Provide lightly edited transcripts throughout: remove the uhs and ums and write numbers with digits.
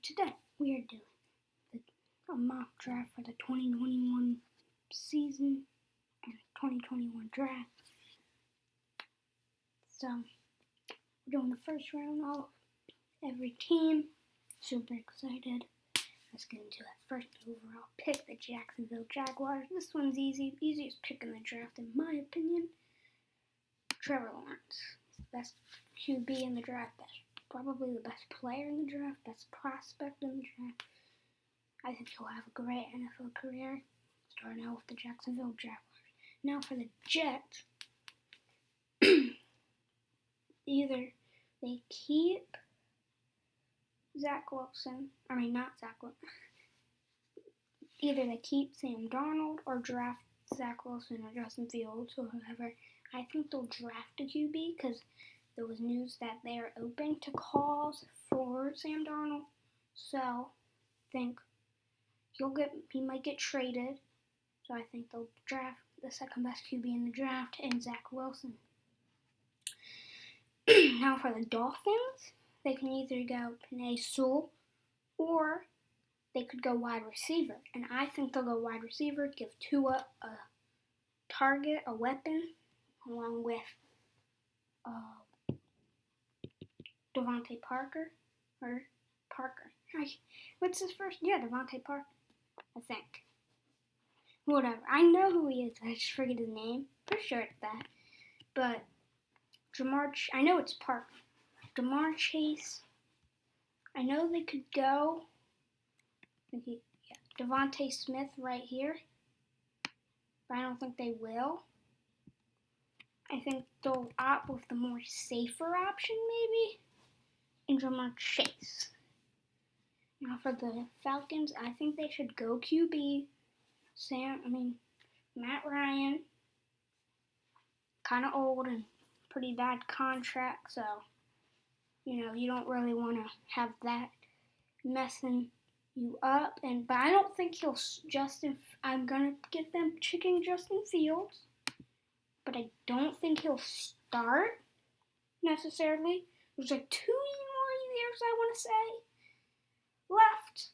Today we are doing a mock draft for the 2021 season and 2021 draft. So we're doing the first round of every team. Super excited. Let's get into that first overall pick, the Jacksonville Jaguars. This one's easy. Easiest pick in the draft, in my opinion. Trevor Lawrence. Best QB in the draft. Probably the best player in the draft. Best prospect in the draft. I think he'll have a great NFL career. Starting out with the Jacksonville Jaguars. Now for the Jets. Either they keep Either they keep Sam Darnold or draft Zach Wilson or Justin Fields or whoever. I think they'll draft a QB because there was news that they are open to calls for Sam Darnold. So I think he might get traded. So I think they'll draft the second best QB in the draft and Zach Wilson. Now for the Dolphins, they can either go Penn State or they could go wide receiver. And I think they'll go wide receiver, give Tua a target, a weapon, along with Devontae Parker. What's his first? Yeah, Devontae Parker, I think. Whatever. I know who he is. I just forget his name. Pretty sure it's that. But I know it's Parker. Jamar Chase. I know they could go. Devontae Smith right here. But I don't think they will. I think they'll opt with the more safer option, maybe, and Jamar Chase. Now for the Falcons, I think they should go QB. Matt Ryan. Kind of old and pretty bad contract, so you don't really want to have that messing you up. But I don't think I'm gonna get them picking Justin Fields. But I don't think he'll start, necessarily. There's 2 more years, I want to say, left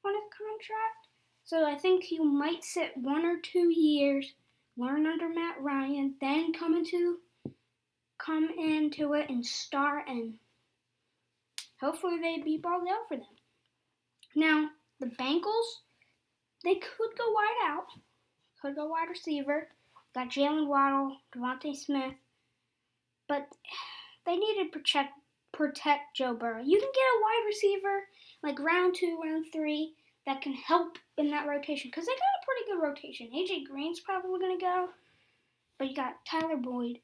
on his contract. So I think he might sit 1 or 2 years, learn under Matt Ryan, then come into it and start, and hopefully they be balled out for them. Now, the Bengals, they could go wide receiver. Got Jalen Waddle, Devontae Smith, but they need to protect Joe Burrow. You can get a wide receiver like round 2, round 3 that can help in that rotation because they got a pretty good rotation. AJ Green's probably going to go, but you got Tyler Boyd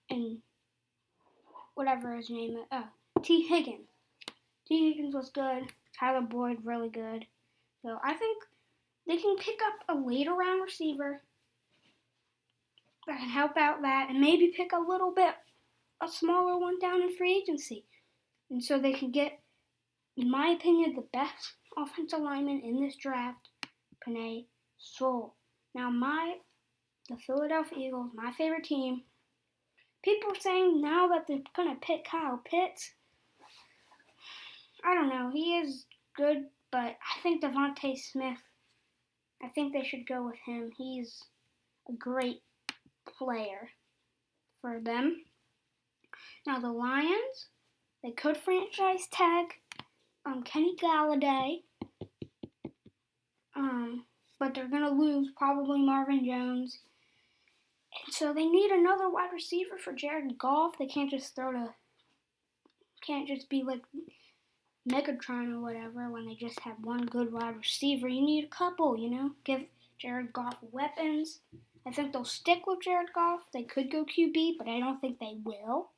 and whatever his name is. T. Higgins. T. Higgins was good. Tyler Boyd really good. So I think they can pick up a later round receiver that can help out that and maybe pick a smaller one down in free agency. And so they can get, in my opinion, the best offensive lineman in this draft, Penn State. Now the Philadelphia Eagles, my favorite team, people are saying now that they're going to pick Kyle Pitts. I don't know. He is good, but I think Devontae Smith, I think they should go with him. He's a great player for them. Now the Lions, they could franchise tag Kenny Galladay, but they're gonna lose probably Marvin Jones, and so they need another wide receiver for Jared Goff. They can't just be like Megatron or whatever when they just have one good wide receiver. You need a couple, give Jared Goff weapons. I think they'll stick with Jared Goff. They could go QB, but I don't think they will.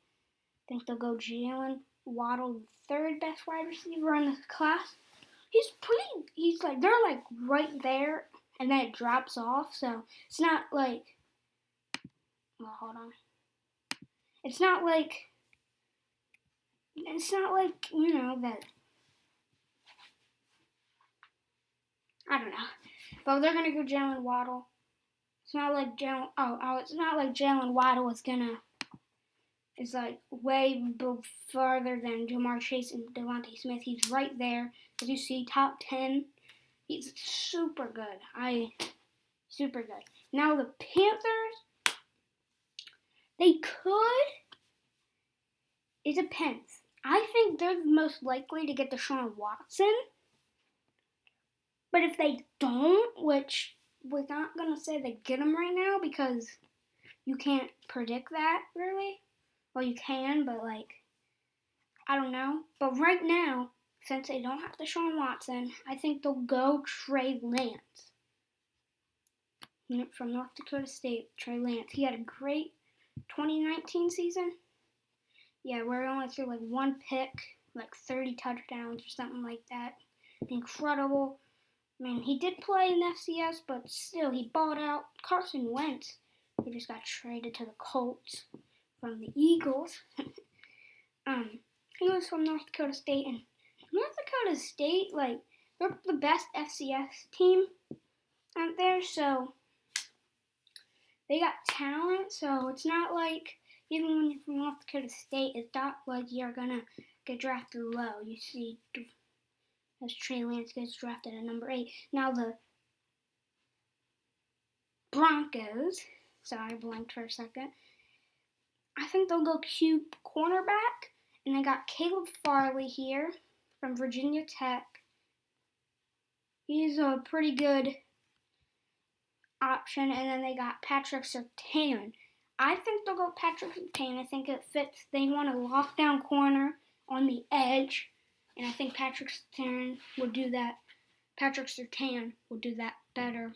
I think they'll go Jalen Waddle, the third best wide receiver in this class. They're like right there, and then it drops off. So it's not like, It's not like, that, I don't know. But they're going to go Jalen Waddle. It's not like Jalen Waddle is gonna is like way farther than Jamar Chase and Devontae Smith. He's right there. As you see, top 10. He's super good. Super good. Now the Panthers, they could. It depends. I think they're the most likely to get Deshaun Watson. But if they don't, which we're not going to say they get him right now because you can't predict that, really. Well, you can, but, I don't know. But right now, since they don't have Deshaun Watson, I think they'll go Trey Lance. From North Dakota State, Trey Lance. He had a great 2019 season. Yeah, where he only threw, one pick, 30 touchdowns or something like that. Incredible. I mean, he did play in FCS, but still, he balled out. Carson Wentz, who just got traded to the Colts from the Eagles. He was from North Dakota State, and North Dakota State, they're the best FCS team out there, so they got talent, so it's not like, even when you're from North Dakota State, it's not like you're gonna get drafted low. You see, as Trey Lance gets drafted at number 8. Now the Broncos, sorry, I blanked for a second. I think they'll go cornerback, and they got Caleb Farley here from Virginia Tech. He's a pretty good option, and then they got Patrick Surtain. I think they'll go Patrick Surtain. I think it fits. They want a lockdown corner on the edge, and I think Patrick Surtain will do that. Better,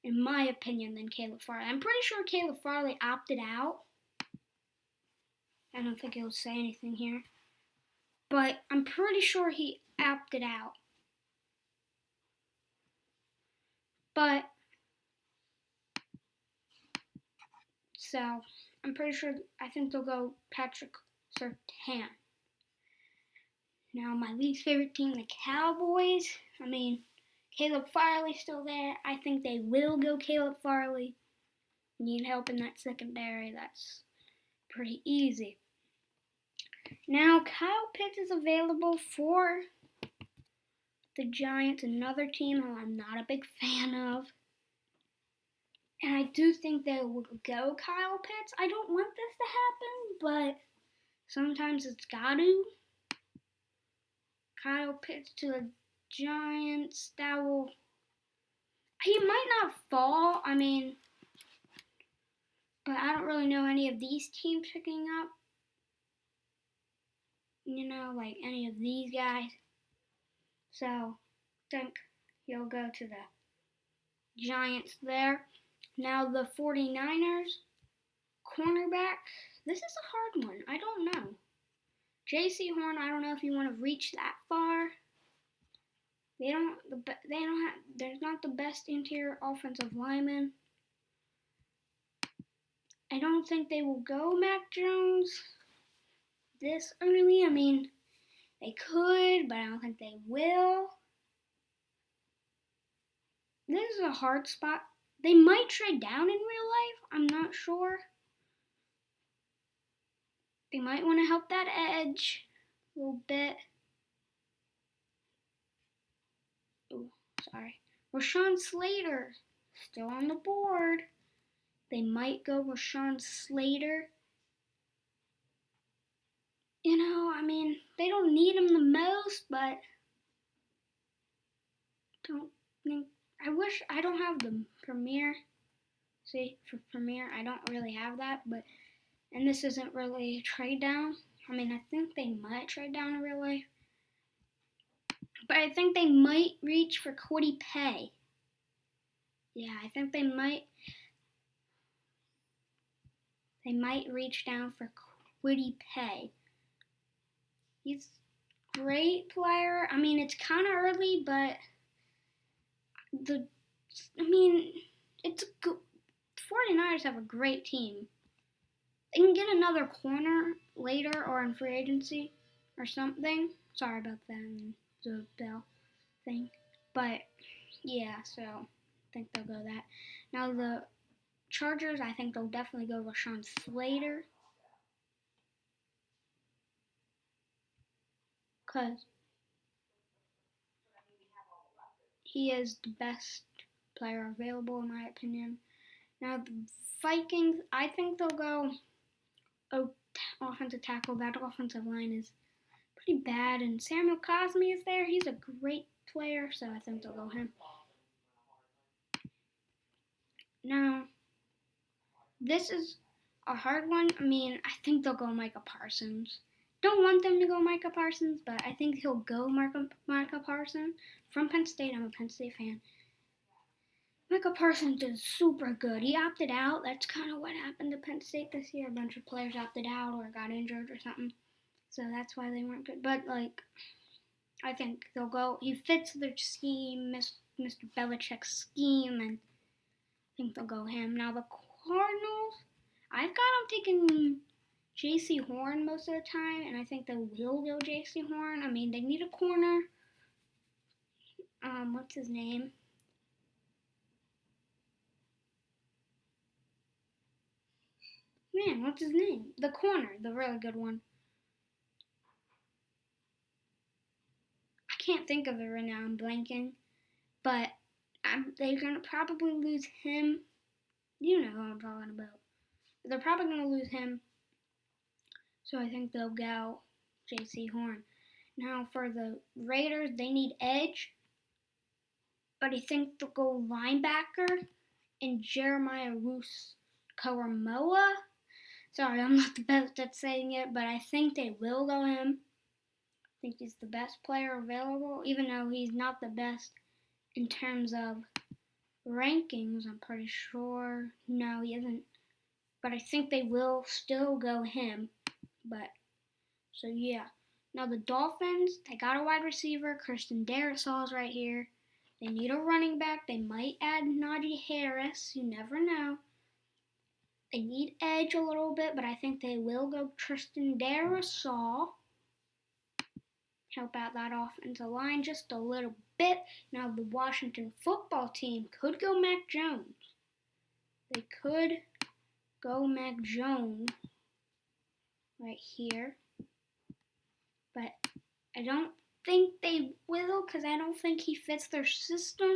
in my opinion, than Caleb Farley. I'm pretty sure Caleb Farley opted out. I don't think he'll say anything here, but I'm pretty sure he opted out. But so I'm pretty sure. I think they'll go Patrick Surtain. Now, my least favorite team, the Cowboys. I mean, Caleb Farley's still there. I think they will go Caleb Farley. Need help in that secondary. That's pretty easy. Now, Kyle Pitts is available for the Giants, another team who I'm not a big fan of. And I do think they will go Kyle Pitts. I don't want this to happen, but sometimes it's got to. Kyle Pitts to the Giants. He might not fall. I mean, but I don't really know any of these teams picking up. Any of these guys. So, I think he'll go to the Giants there. Now, the 49ers, cornerback. This is a hard one. I don't know. J.C. Horn, I don't know if you want to reach that far. There's not the best interior offensive lineman. I don't think they will go Mac Jones this early. I mean, they could, but I don't think they will. This is a hard spot. They might trade down in real life. I'm not sure. They might want to help that edge a little bit. Oh, sorry. Rashawn Slater, still on the board. They might go Rashawn Slater. I mean, they don't need him the most, but I wish I don't have the Premier. See, for Premier, I don't really have that, and this isn't really a trade down. I mean, I think they might trade down in real life. But I think they might reach for Kwity Paye. Yeah, I think they might. They might reach down for Kwity Paye. He's a great player. I mean, it's kind of early, but it's a good. 49ers have a great team. They can get another corner later or in free agency or something. Sorry about that, the bell thing. But, yeah, so I think they'll go that. Now, the Chargers, I think they'll definitely go Rashawn Slater. because he is the best player available in my opinion. Now the Vikings, I think they'll go offensive tackle. That offensive line is pretty bad, and Samuel Cosme is there. He's a great player, so I think they'll go him. Now, this is a hard one. I mean, I think they'll go Micah Parsons. Don't want them to go Micah Parsons, but I think he'll go Micah Parsons from Penn State. I'm a Penn State fan. Micah Parsons is super good. He opted out. That's kind of what happened to Penn State this year. A bunch of players opted out or got injured or something. So that's why they weren't good. But, I think they'll go. He fits their scheme, Mr. Belichick's scheme, and I think they'll go him. Now, the Cardinals, I've got them taking J.C. Horn most of the time, and I think they will go J.C. Horn. I mean, they need a corner. What's his name? Man, what's his name? The corner, the really good one. I can't think of it right now. I'm blanking. But they're going to probably lose him. You know who I'm talking about. They're probably going to lose him. So I think they'll go J.C. Horn. Now for the Raiders, they need edge. But I think they'll go linebacker and Jeremiah Ruiz-Coramoa. Sorry, I'm not the best at saying it, but I think they will go him. I think he's the best player available, even though he's not the best in terms of rankings, I'm pretty sure. No, he isn't. But I think they will still go him. So yeah. Now the Dolphins, they got a wide receiver. Christian Darrisaw's right here. They need a running back. They might add Najee Harris. You never know. They need edge a little bit, but I think they will go Tristan Darrisaw. Help out that offensive line just a little bit. Now the Washington football team could go Mac Jones. They could go Mac Jones right here. But I don't think they will because I don't think he fits their system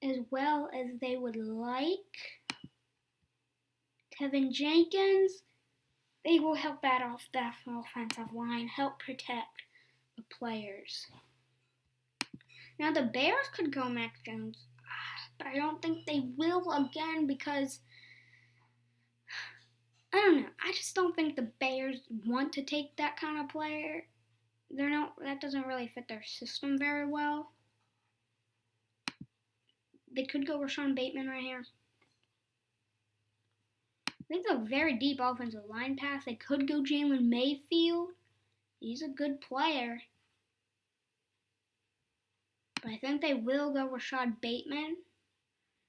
as well as they would like. Tevin Jenkins, they will help that off that offensive line, help protect the players. Now the Bears could go Mac Jones, but I don't think they will again because I don't know. I just don't think the Bears want to take that kind of player. That doesn't really fit their system very well. They could go Rashawn Bateman right here. I think it's a very deep offensive line pass. They could go Jalen Mayfield. He's a good player. But I think they will go Rashad Bateman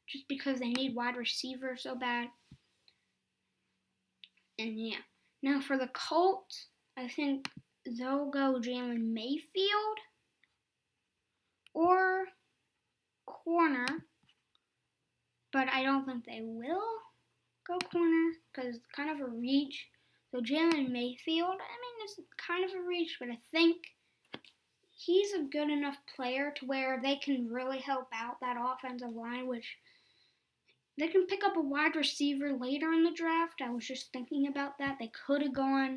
just because they need wide receiver so bad. And yeah. Now for the Colts, I think they'll go Jalen Mayfield or corner. But I don't think they will go corner because it's kind of a reach. So Jalen Mayfield, it's kind of a reach, but I think he's a good enough player to where they can really help out that offensive line, which they can pick up a wide receiver later in the draft. I was just thinking about that. They could have gone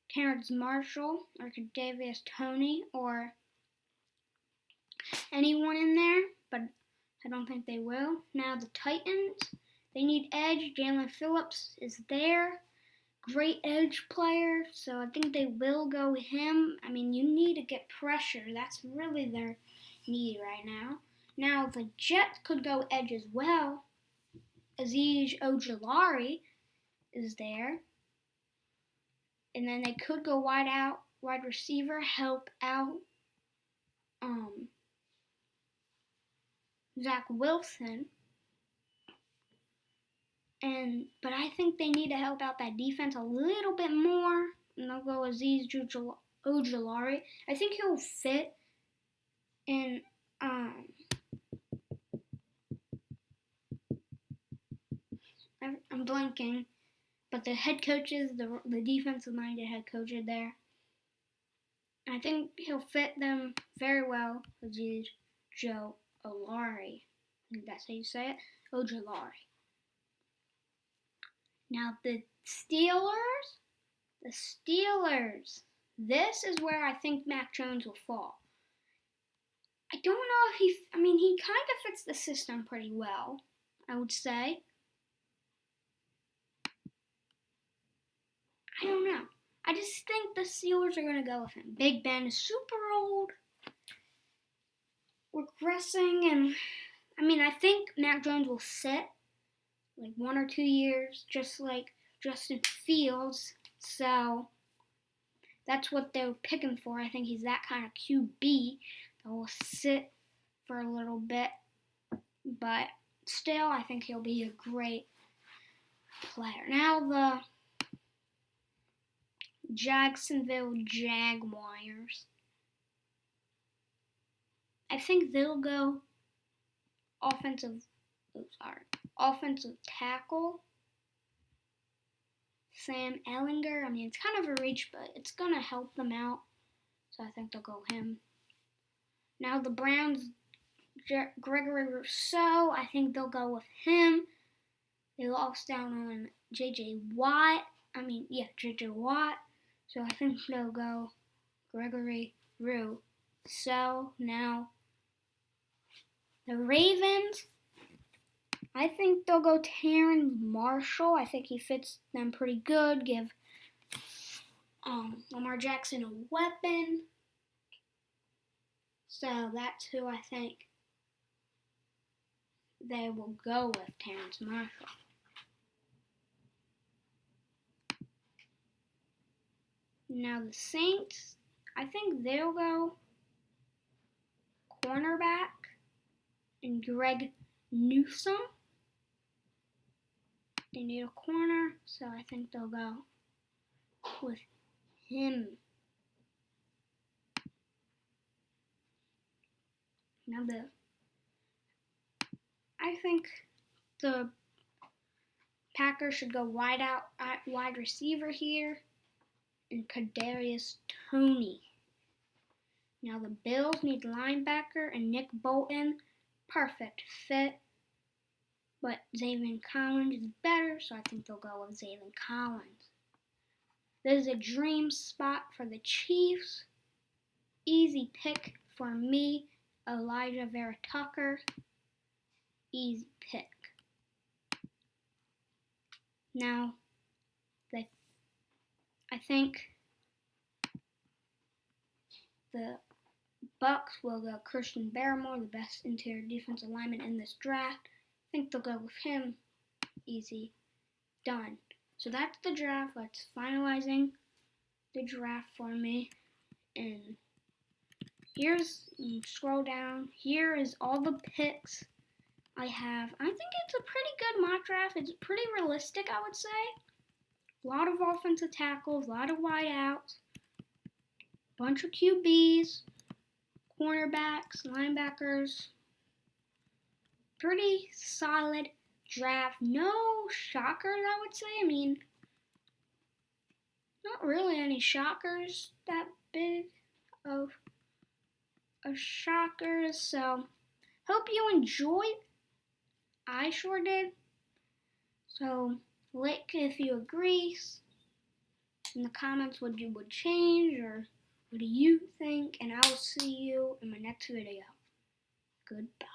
Terrence Marshall or Kadarius Toney or anyone in there, but I don't think they will. Now the Titans, they need edge. Jalen Phillips is there. Great edge player, so I think they will go him. You need to get pressure. That's really their need right now. Now the Jets could go edge as well. Azeez Ojulari is there. And then they could go wide receiver, help out Zach Wilson. But I think they need to help out that defense a little bit more. And they'll go Azeez Ojulari. I think he'll fit in I'm blanking. But the head coaches, the defensive-minded head coach are there. I think he'll fit them very well. Aziz Joe Olari. I think that's how you say it. Ojolari. Now the Steelers. This is where I think Mac Jones will fall. I don't know if he kind of fits the system pretty well, I would say. I don't know. I just think the Steelers are going to go with him. Big Ben is super old, regressing, and I think Mac Jones will sit like 1 or 2 years, just like Justin Fields. So that's what they're picking for. I think he's that kind of QB that will sit for a little bit. But still, I think he'll be a great player. Now the Jacksonville Jaguars. I think they'll go offensive tackle. Sam Ehlinger. It's kind of a reach, but it's going to help them out. So I think they'll go him. Now the Browns, Gregory Rousseau. I think they'll go with him. They lost out on J.J. Watt. J.J. Watt. So I think they'll go Gregory Rousseau. Now the Ravens. I think they'll go Terrace Marshall. I think he fits them pretty good. Give Lamar Jackson a weapon. So that's who I think they will go with, Terrace Marshall. Now the Saints, I think they'll go cornerback and Greg Newsome. They need a corner, so I think they'll go with him. Now I think the Packers should go wide receiver here, and Kadarius Toney. Now the Bills need linebacker and Nick Bolton, perfect fit. But Zaven Collins is better, so I think they'll go with Zaven Collins. This is a dream spot for the Chiefs. Easy pick for me, Elijah Vera Tucker. Easy pick. Now, I think the Bucks will go Christian Barmore, the best interior defensive lineman in this draft. I think they'll go with him. Easy. Done. So that's the draft. Let's finalizing the draft for me. And scroll down. Here is all the picks I have. I think it's a pretty good mock draft. It's pretty realistic, I would say. A lot of offensive tackles, a lot of wideouts, bunch of QBs, cornerbacks, linebackers. Pretty solid draft. No shockers, I would say. Not really any shockers that big of shockers. So, hope you enjoyed. I sure did. So, like if you agree in the comments what you would change or what do you think. And I will see you in my next video. Goodbye.